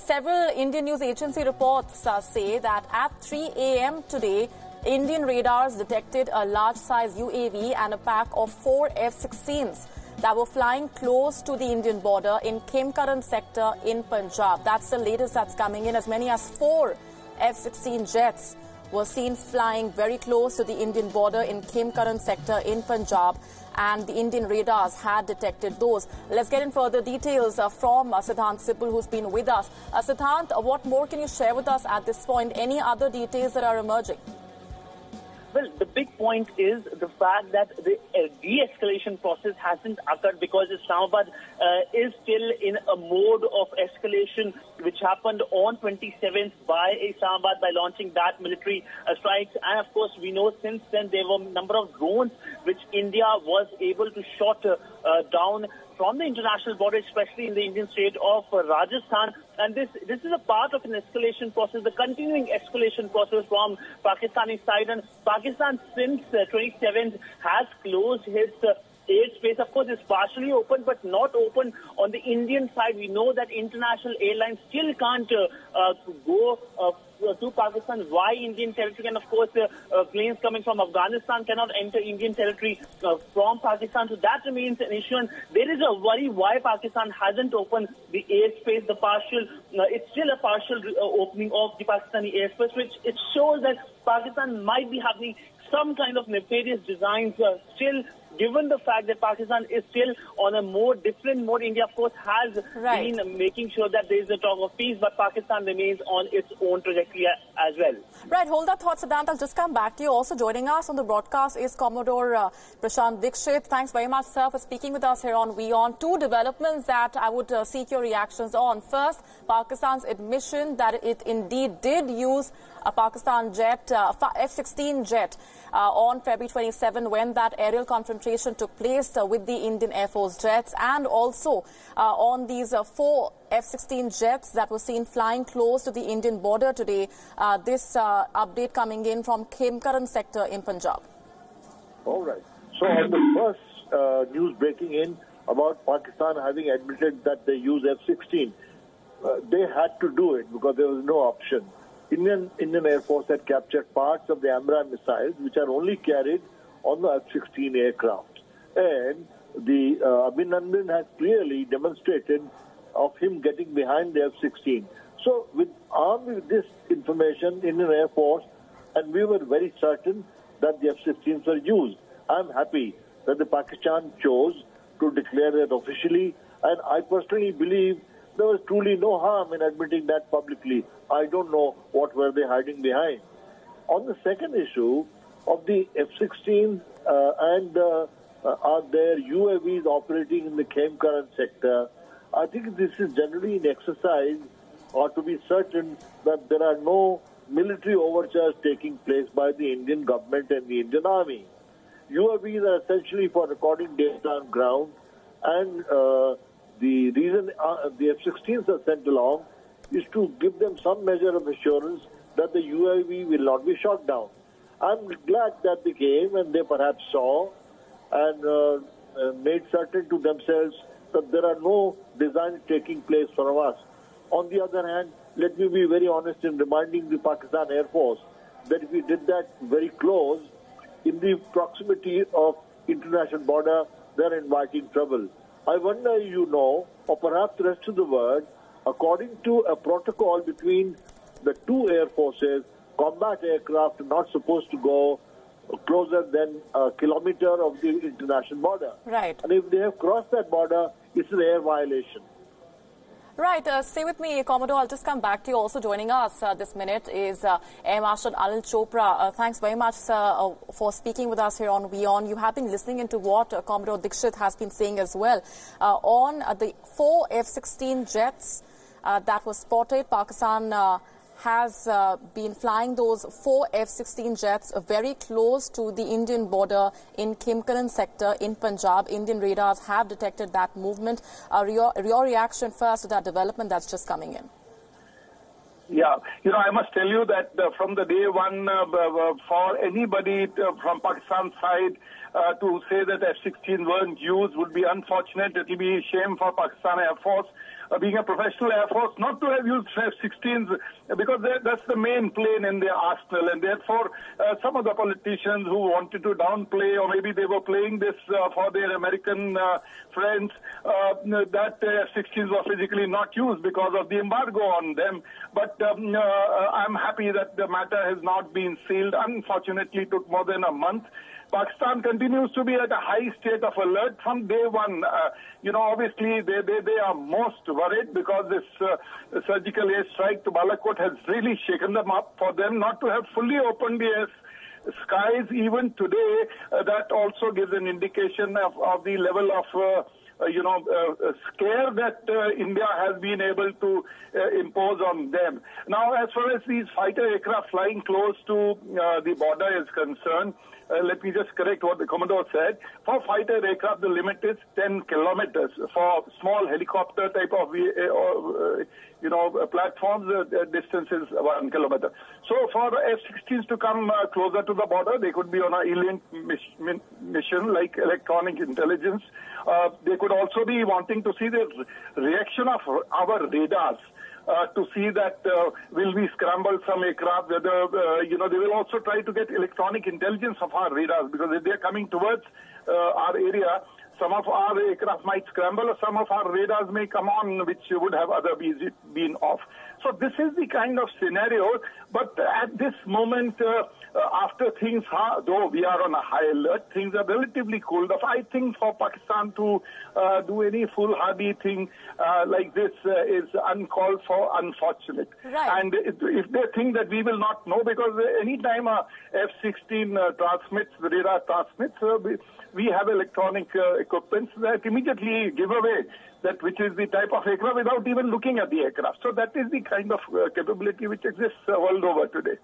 Several Indian news agency reports say that at 3 a.m. today, Indian radars detected a large-size UAV and a pack of 4 F-16s that were flying close to the Indian border in Khemkaran sector in Punjab. That's the latest that's coming in. As many as 4 F-16 jets were seen flying very close to the Indian border in Khemkaran sector in Punjab, and the Indian radars had detected those. Let's get in further details from Siddhant Sipul, who's been with us. Siddhant, what more can you share with us at this point? Any other details that are emerging? Well, the big point is the fact that the de-escalation process hasn't occurred because Islamabad is still in a mode of escalation, which happened on 27th by Islamabad by launching that military strikes. And of course, we know since then there were a number of drones which India was able to shot down from the international border, especially in the Indian state of Rajasthan. And this is a part of an escalation process, the continuing escalation process from Pakistani side. And Pakistan, since 27th, has closed its airspace. Of course, it's partially open, but not open on the Indian side. We know that international airlines still can't go to Pakistan via Indian territory, and of course planes coming from Afghanistan cannot enter Indian territory from Pakistan. So that remains an issue, and there is a worry why Pakistan hasn't opened the airspace. It's still a partial opening of the Pakistani airspace, which it shows that Pakistan might be having some kind of nefarious designs still, given the fact that Pakistan is still on a more different mode. India, of course, has been making sure that there is a talk of peace, but Pakistan remains on its own trajectory as well. Right, hold that thought, Siddhant. I'll just come back to you. Also joining us on the broadcast is Commodore Prashant Dikshit. Thanks very much, sir, for speaking with us here on WION. Two developments that I would seek your reactions on. First, Pakistan's admission that it indeed did use a Pakistan jet, F-16 jet, on February 27 when that aerial confrontation took place with the Indian Air Force jets, and also on these 4 F-16 jets that were seen flying close to the Indian border today. This update coming in from Khemkaran sector in Punjab. All right. So on the first news breaking in about Pakistan having admitted that they use F-16, they had to do it because there was no option. Indian Air Force had captured parts of the AMRAAM missiles, which are only carried on the F-16 aircraft. And the Abhinandan has clearly demonstrated of him getting behind the F-16. So armed with this information, Indian Air Force, and we were very certain that the F-16s were used. I'm happy that the Pakistan chose to declare it officially, and I personally believe there was truly no harm in admitting that publicly. I don't know what were they hiding behind. On the second issue of the F-16s and are there UAVs operating in the Khemkaran sector, I think this is generally an exercise or to be certain that there are no military overtures taking place by the Indian government and the Indian Army. UAVs are essentially for recording data on ground, and the reason the F-16s are sent along is to give them some measure of assurance that the UAV will not be shot down. I'm glad that they came and they perhaps saw and made certain to themselves that there are no designs taking place from us. On the other hand, let me be very honest in reminding the Pakistan Air Force that if we did that very close, in the proximity of international border, they're inviting trouble. I wonder, you know, or perhaps the rest of the world, according to a protocol between the two air forces, combat aircraft are not supposed to go closer than a kilometer of the international border. Right. And if they have crossed that border, it's an air violation. Right. Stay with me, Commodore. I'll just come back to you. Also joining us this minute is Air Marshal Anil Chopra. Thanks very much, sir, for speaking with us here on WION. You have been listening into what Commodore Dikshit has been saying as well. On the 4 F-16 jets that were spotted, Pakistan has been flying those 4 F-16 jets very close to the Indian border in Khemkaran sector in Punjab. Indian radars have detected that movement. Your reaction first to that development that's just coming in? Yeah, you know, I must tell you that from the day one, for anybody from Pakistan's side to say that F-16 weren't used would be unfortunate. It will be a shame for Pakistan Air Force. being a professional Air Force, not to have used F-16s because that's the main plane in their arsenal, and therefore some of the politicians who wanted to downplay, or maybe they were playing this for their American friends, that F-16s were physically not used because of the embargo on them. But I'm happy that the matter has not been sealed. Unfortunately, it took more than a month. Pakistan continues to be at a high state of alert from day one. Obviously, they are most worried because this surgical airstrike to Balakot has really shaken them up. For them not to have fully opened the skies even today, that also gives an indication of the level of scare that India has been able to impose on them. Now, as far as these fighter aircraft flying close to the border is concerned, let me just correct what the Commodore said. For fighter aircraft, the limit is 10 kilometers. For small helicopter type of platforms, the distance is 1 kilometer. So for the F-16s to come closer to the border, they could be on a E-link mission like electronic intelligence. They could also be wanting to see the reaction of our radars. To see that will we scramble some aircraft, whether, they will also try to get electronic intelligence of our radars, because if they're coming towards our area, some of our aircraft might scramble, or some of our radars may come on, which would have otherwise been off. So this is the kind of scenario. But at this moment, after things, though we are on a high alert, things are relatively cooled off. I think for Pakistan to do any foolhardy thing like this is uncalled for, unfortunate. Right. And if they think that we will not know, because any time a F-16 transmits, the radar transmits, we have electronic equipment that immediately give away that which is the type of aircraft without even looking at the aircraft. So that is the kind of capability which exists world over today.